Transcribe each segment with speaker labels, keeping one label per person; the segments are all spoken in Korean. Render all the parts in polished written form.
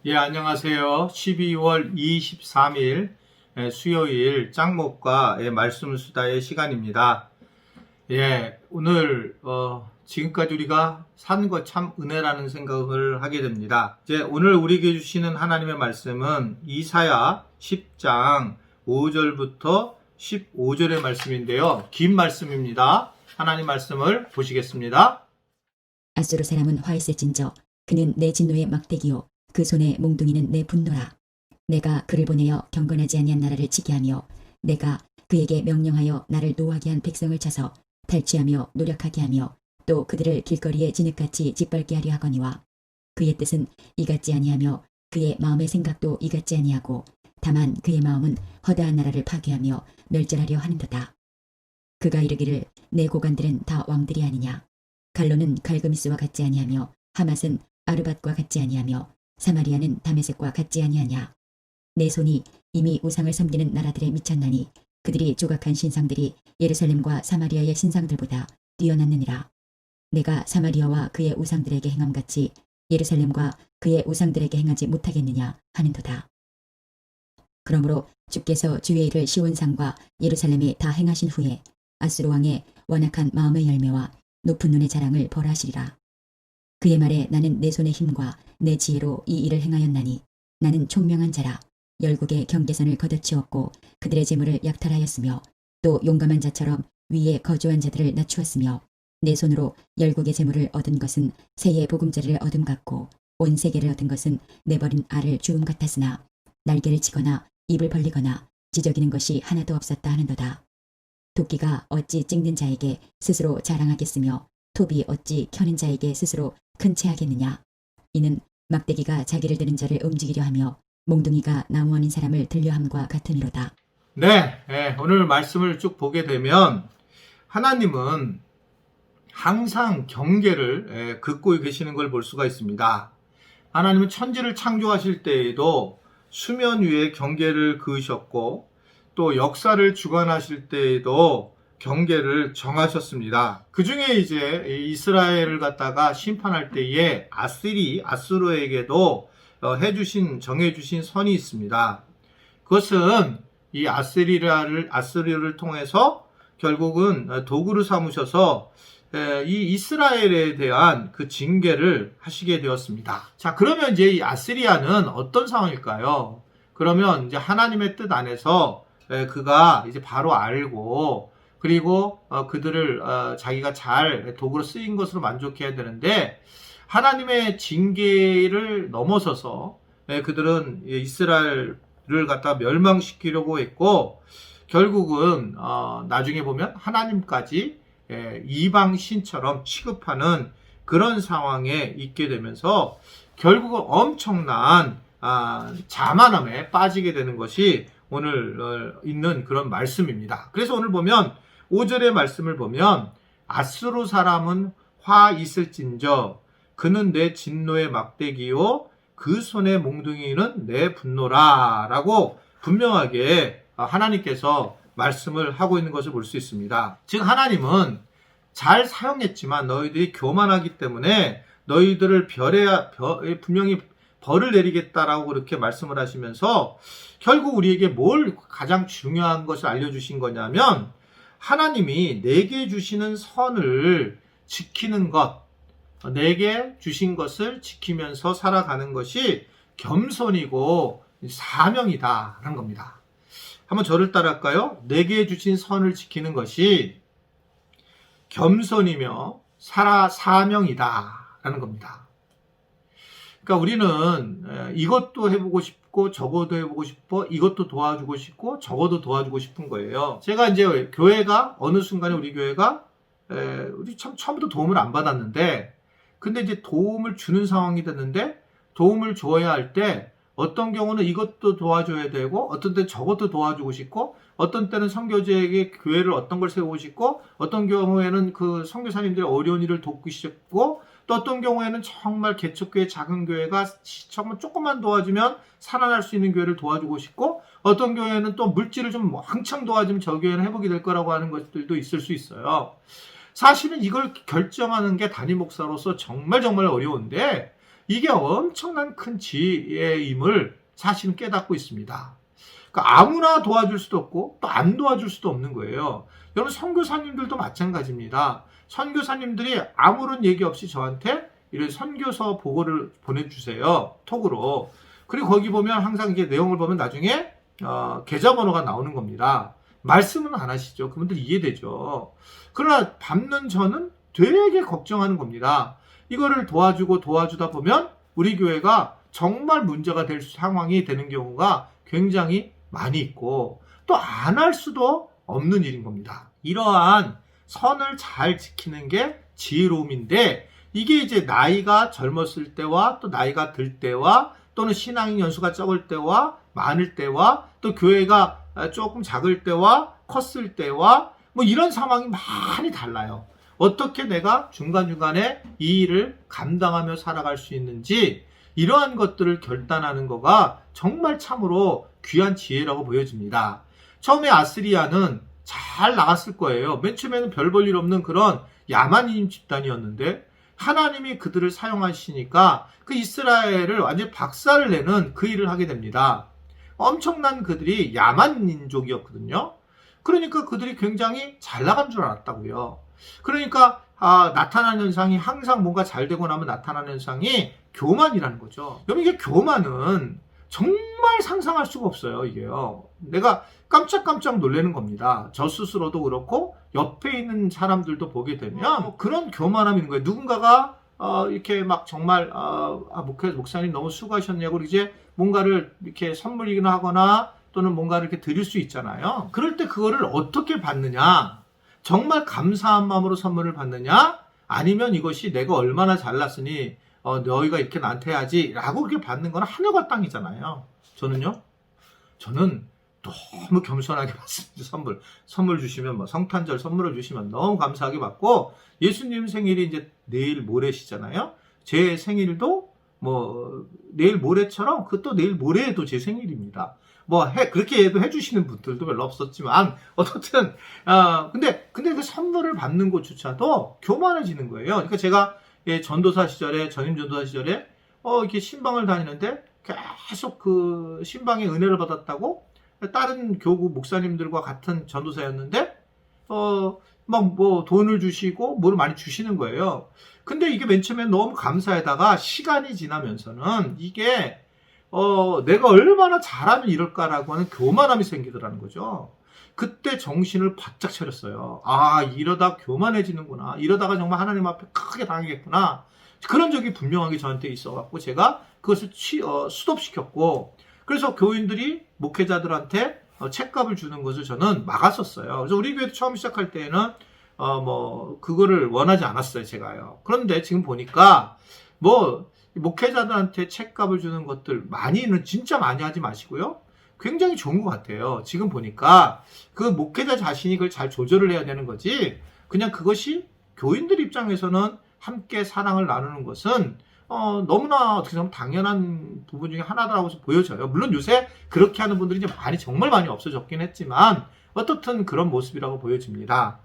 Speaker 1: 예, 안녕하세요. 12월 23일 수요일 짱목과 말씀 수다의 시간입니다. 예, 오늘 지금까지 우리가 산 것 참 은혜라는 생각을 하게 됩니다. 이제 오늘 우리에게 주시는 하나님의 말씀은 이사야 10장 5절부터 15절의 말씀인데요. 긴 말씀입니다. 하나님 말씀을 보시겠습니다.
Speaker 2: 아수르 사람은 화 있을진저 그는 내 진노의 막대기요 그 손에 몽둥이는 내 분노라. 내가 그를 보내어 경건하지 아니한 나라를 치게 하며 내가 그에게 명령하여 나를 노하게 한 백성을 쳐서 탈취하며 노력하게 하며 또 그들을 길거리에 진흙같이 짓밟게 하려 하거니와 그의 뜻은 이같지 아니하며 그의 마음의 생각도 이같지 아니하고 다만 그의 마음은 허다한 나라를 파괴하며 멸절하려 하는도다. 그가 이르기를 내 고관들은 다 왕들이 아니냐. 갈로는 갈그미스와 같지 아니하며 하맛은 아르밧과 같지 아니하며 사마리아는 다메섹과 같지 아니하냐. 내 손이 이미 우상을 섬기는 나라들에 미쳤나니 그들이 조각한 신상들이 예루살렘과 사마리아의 신상들보다 뛰어났느니라. 내가 사마리아와 그의 우상들에게 행함같이 예루살렘과 그의 우상들에게 행하지 못하겠느냐 하는도다. 그러므로 주께서 주의 일을 시온산과 예루살렘에 다 행하신 후에 아수르 왕의 완악한 마음의 열매와 높은 눈의 자랑을 벌하시리라. 그의 말에 나는 내 손의 힘과 내 지혜로 이 일을 행하였나니 나는 총명한 자라. 열국의 경계선을 걷어치웠고 그들의 재물을 약탈하였으며 또 용감한 자처럼 위에 거주한 자들을 낮추었으며 내 손으로 열국의 재물을 얻은 것은 새의 보금자리를 얻음 같고 온 세계를 얻은 것은 내버린 알을 주움 같았으나 날개를 치거나 입을 벌리거나 지저귀는 것이 하나도 없었다 하는도다. 도끼가 어찌 찍는 자에게 스스로 자랑하겠으며 톱이 어찌 켜는 자에게 스스로 큰 체하겠느냐. 이는 막대기가 자기를 드는 자를 움직이려 하며 몽둥이가 나무 아닌 사람을 들려함과 같으니로다.
Speaker 1: 네, 오늘 말씀을 쭉 보게 되면 하나님은 항상 경계를 긋고 계시는 걸 볼 수가 있습니다. 하나님은 천지를 창조하실 때에도 수면 위에 경계를 그으셨고 또 역사를 주관하실 때에도 경계를 정하셨습니다. 그 중에 이제 이스라엘을 갖다가 심판할 때에 아수르에게도 정해주신 선이 있습니다. 그것은 이 아수르를 통해서 결국은 도구를 삼으셔서 이 이스라엘에 대한 그 징계를 하시게 되었습니다. 자, 그러면 이제 이 아스리아는 어떤 상황일까요? 그러면 이제 하나님의 뜻 안에서 그가 이제 바로 알고 그리고 그들을 자기가 잘 도구로 쓰인 것으로 만족해야 되는데 하나님의 징계를 넘어서서 그들은 이스라엘을 갖다 멸망시키려고 했고 결국은 나중에 보면 하나님까지 이방 신처럼 취급하는 그런 상황에 있게 되면서 결국은 엄청난 자만함에 빠지게 되는 것이 오늘 있는 그런 말씀입니다. 그래서 오늘 보면 5절의 말씀을 보면 아수르 사람은 화 있을진저 그는 내 진노의 막대기요 그 손의 몽둥이는 내 분노라 라고 분명하게 하나님께서 말씀을 하고 있는 것을 볼 수 있습니다. 즉 하나님은 잘 사용했지만 너희들이 교만하기 때문에 너희들을 분명히 벌을 내리겠다라고 그렇게 말씀을 하시면서 결국 우리에게 뭘 가장 중요한 것을 알려주신 거냐면 하나님이 내게 주시는 선을 지키는 것, 내게 주신 것을 지키면서 살아가는 것이 겸손이고 사명이다라는 겁니다. 한번 저를 따라할까요? 내게 주신 선을 지키는 것이 겸손이며 사명이다라는 겁니다. 그러니까 우리는 이것도 해보고 싶고 저것도 해보고 싶고 이것도 도와주고 싶고 저것도 도와주고 싶은 거예요. 제가 이제 교회가 어느 순간에 우리 교회가 우리 참 처음부터 도움을 안 받았는데 근데 이제 도움을 주는 상황이 됐는데 도움을 줘야 할 때 어떤 경우는 이것도 도와줘야 되고 어떤 때는 저것도 도와주고 싶고 어떤 때는 선교지에게 교회를 어떤 걸 세우고 싶고 어떤 경우에는 그 선교사님들의 어려운 일을 돕고 싶고 또 어떤 경우에는 정말 개척교회 작은 교회가 정말 조금만 도와주면 살아날 수 있는 교회를 도와주고 싶고 어떤 교회는 또 물질을 좀 왕창 도와주면 저 교회는 회복이 될 거라고 하는 것들도 있을 수 있어요. 사실은 이걸 결정하는 게 담임 목사로서 정말 어려운데 이게 엄청난 큰 지혜임을 사실은 깨닫고 있습니다. 그러니까 아무나 도와줄 수도 없고 또 안 도와줄 수도 없는 거예요. 여러분 선교사님들도 마찬가지입니다. 선교사님들이 아무런 얘기 없이 저한테 이런 선교서 보고를 보내주세요. 톡으로. 그리고 거기 보면 항상 이게 내용을 보면 나중에 계좌번호가 나오는 겁니다. 말씀은 안 하시죠. 그분들 이해되죠. 그러나 밟는 저는 되게 걱정하는 겁니다. 이거를 도와주다 보면 우리 교회가 정말 문제가 될 상황이 되는 경우가 굉장히 많이 있고 또 안 할 수도 없는 일인 겁니다. 이러한 선을 잘 지키는 게 지혜로움인데 이게 이제 나이가 젊었을 때와 또 나이가 들 때와 또는 신앙인 연수가 적을 때와 많을 때와 또 교회가 조금 작을 때와 컸을 때와 뭐 이런 상황이 많이 달라요. 어떻게 내가 중간중간에 이 일을 감당하며 살아갈 수 있는지 이러한 것들을 결단하는 거가 정말 참으로 귀한 지혜라고 보여집니다. 처음에 아스리아는 잘 나갔을 거예요. 맨 처음에는 별 볼 일 없는 그런 야만인 집단이었는데 하나님이 그들을 사용하시니까 그 이스라엘을 완전히 박살을 내는 그 일을 하게 됩니다. 엄청난 그들이 야만 민족이었거든요. 그러니까 그들이 굉장히 잘 나간 줄 알았다고요. 그러니까 나타나는 현상이 항상 뭔가 잘 되고 나면 나타나는 현상이 교만이라는 거죠. 여러분 이게 교만은 정말 상상할 수가 없어요. 이게요. 내가 깜짝깜짝 놀라는 겁니다. 저 스스로도 그렇고 옆에 있는 사람들도 보게 되면 그런 교만함이 있는 거예요. 누군가가 이렇게 막 정말 목사님 너무 수고하셨냐고 이제 뭔가를 이렇게 선물이나 하거나 또는 뭔가를 이렇게 드릴 수 있잖아요. 그럴 때 그거를 어떻게 받느냐? 정말 감사한 마음으로 선물을 받느냐? 아니면 이것이 내가 얼마나 잘났으니 너희가 이렇게 나한테 해야지 라고 그렇게 받는 건 하늘과 땅이잖아요. 저는 너무 겸손하게 받습니다. 선물 주시면 뭐 성탄절 선물을 주시면 너무 감사하게 받고 예수님 생일이 이제 내일 모레시잖아요. 제 생일도 뭐 내일 모레처럼 그 또 내일 모레에도 제 생일입니다. 그렇게 해주시는 분들도 별로 없었지만, 어떻든, 근데 그 선물을 받는 것조차도 교만해지는 거예요. 그러니까 제가, 전도사 시절에, 전임 전도사 시절에, 이렇게 신방을 다니는데, 계속 그 신방의 은혜를 받았다고, 다른 교구 목사님들과 같은 전도사였는데, 돈을 주시고, 뭘 많이 주시는 거예요. 근데 이게 맨 처음에 너무 감사하다가, 시간이 지나면서는, 이게, 내가 얼마나 잘하면 이럴까라고 하는 교만함이 생기더라는 거죠. 그때 정신을 바짝 차렸어요. 이러다 교만해지는구나. 이러다가 정말 하나님 앞에 크게 당하겠구나. 그런 적이 분명하게 저한테 있어갖고 제가 그것을 스톱시켰고, 그래서 교인들이 목회자들한테 책값을 주는 것을 저는 막았었어요. 그래서 우리 교회 처음 시작할 때에는 그거를 원하지 않았어요, 제가요. 그런데 지금 보니까 목회자들한테 책값을 주는 것들 진짜 많이 하지 마시고요. 굉장히 좋은 것 같아요. 지금 보니까 그 목회자 자신이 그걸 잘 조절을 해야 되는 거지. 그냥 그것이 교인들 입장에서는 함께 사랑을 나누는 것은 너무나 어떻게 보면 당연한 부분 중에 하나라고 보여져요. 물론 요새 그렇게 하는 분들이 이제 정말 많이 없어졌긴 했지만 어떻든 그런 모습이라고 보여집니다.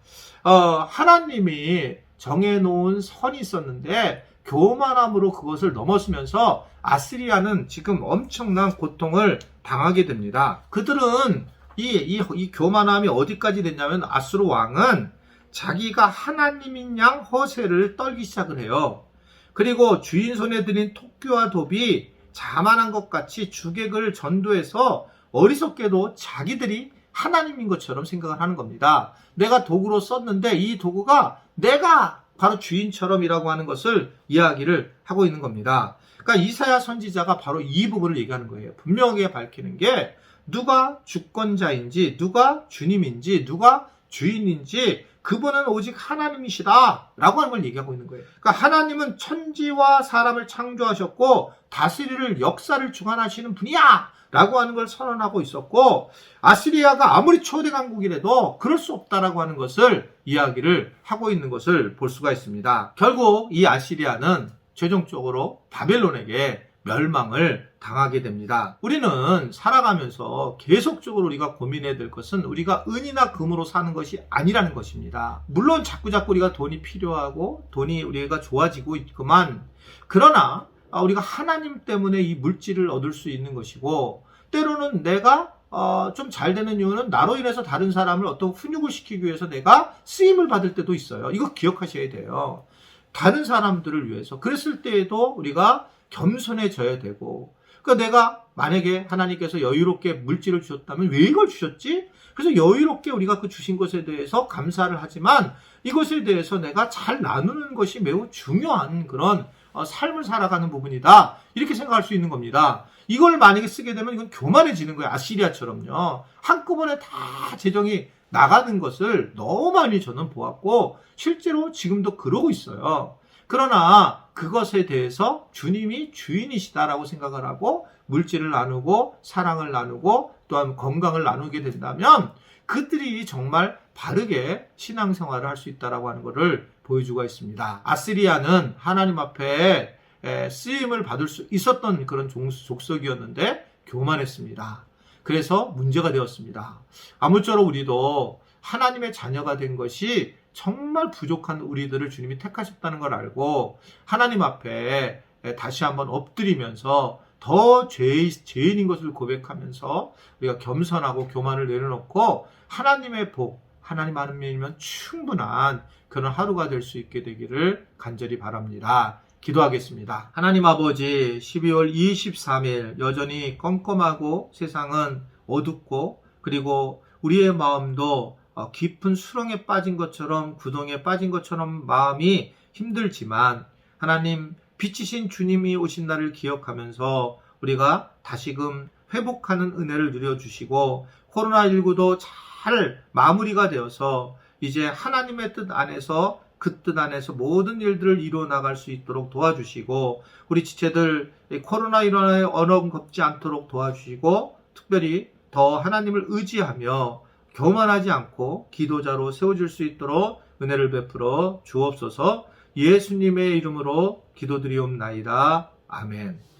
Speaker 1: 하나님이 정해놓은 선이 있었는데 교만함으로 그것을 넘어서면서 아스리아는 지금 엄청난 고통을 당하게 됩니다. 그들은 이 교만함이 어디까지 됐냐면 아수르 왕은 자기가 하나님인 양 허세를 떨기 시작을 해요. 그리고 주인 손에 들인 토끼와 돕이 자만한 것 같이 주객을 전도해서 어리석게도 자기들이 하나님인 것처럼 생각을 하는 겁니다. 내가 도구로 썼는데 이 도구가 내가 바로 주인처럼이라고 하는 것을 이야기를 하고 있는 겁니다. 그러니까 이사야 선지자가 바로 이 부분을 얘기하는 거예요. 분명하게 밝히는 게 누가 주권자인지, 누가 주님인지, 누가 주인인지 그분은 오직 하나님이시다 라고 하는 걸 얘기하고 있는 거예요. 그러니까 하나님은 천지와 사람을 창조하셨고 다스릴 역사를 주관하시는 분이야 라고 하는 걸 선언하고 있었고, 아시리아가 아무리 초대 강국이라도 그럴 수 없다라고 하는 것을 이야기를 하고 있는 것을 볼 수가 있습니다. 결국 이 아시리아는 최종적으로 바벨론에게 멸망을 당하게 됩니다. 우리는 살아가면서 계속적으로 우리가 고민해야 될 것은 우리가 은이나 금으로 사는 것이 아니라는 것입니다. 물론 자꾸자꾸 우리가 돈이 필요하고 돈이 우리가 좋아지고 있지만, 그러나 우리가 하나님 때문에 이 물질을 얻을 수 있는 것이고, 때로는 내가 좀 잘 되는 이유는 나로 인해서 다른 사람을 어떤 훈육을 시키기 위해서 내가 쓰임을 받을 때도 있어요. 이거 기억하셔야 돼요. 다른 사람들을 위해서. 그랬을 때에도 우리가 겸손해져야 되고, 그러니까 내가 만약에 하나님께서 여유롭게 물질을 주셨다면 왜 이걸 주셨지? 그래서 여유롭게 우리가 그 주신 것에 대해서 감사를 하지만 이것에 대해서 내가 잘 나누는 것이 매우 중요한 그런 삶을 살아가는 부분이다. 이렇게 생각할 수 있는 겁니다. 이걸 만약에 쓰게 되면 이건 교만해지는 거예요. 아시리아처럼요. 한꺼번에 다 재정이 나가는 것을 너무 많이 저는 보았고 실제로 지금도 그러고 있어요. 그러나 그것에 대해서 주님이 주인이시다라고 생각을 하고 물질을 나누고 사랑을 나누고 또한 건강을 나누게 된다면 그들이 정말 바르게 신앙생활을 할 수 있다라고 하는 것을 보여주고 있습니다. 아시리아는 하나님 앞에 쓰임을 받을 수 있었던 그런 족속이었는데 교만했습니다. 그래서 문제가 되었습니다. 아무쪼록 우리도 하나님의 자녀가 된 것이 정말 부족한 우리들을 주님이 택하셨다는 걸 알고 하나님 앞에 다시 한번 엎드리면서 더 죄인인 것을 고백하면서 우리가 겸손하고 교만을 내려놓고 하나님의 복, 하나님 하나님이면 충분한 그런 하루가 될 수 있게 되기를 간절히 바랍니다. 기도하겠습니다. 하나님 아버지, 12월 23일 여전히 껌껌하고 세상은 어둡고 그리고 우리의 마음도 깊은 수렁에 빠진 것처럼 구덩이에 빠진 것처럼 마음이 힘들지만 하나님 빛이신 주님이 오신 날을 기억하면서 우리가 다시금 회복하는 은혜를 누려주시고 코로나19도 잘 마무리가 되어서 이제 하나님의 뜻 안에서 그 뜻 안에서 모든 일들을 이루어 나갈 수 있도록 도와주시고 우리 지체들 코로나19에 어려움 겪지 않도록 도와주시고 특별히 더 하나님을 의지하며 교만하지 않고 기도자로 세워질 수 있도록 은혜를 베풀어 주옵소서. 예수님의 이름으로 기도드리옵나이다. 아멘.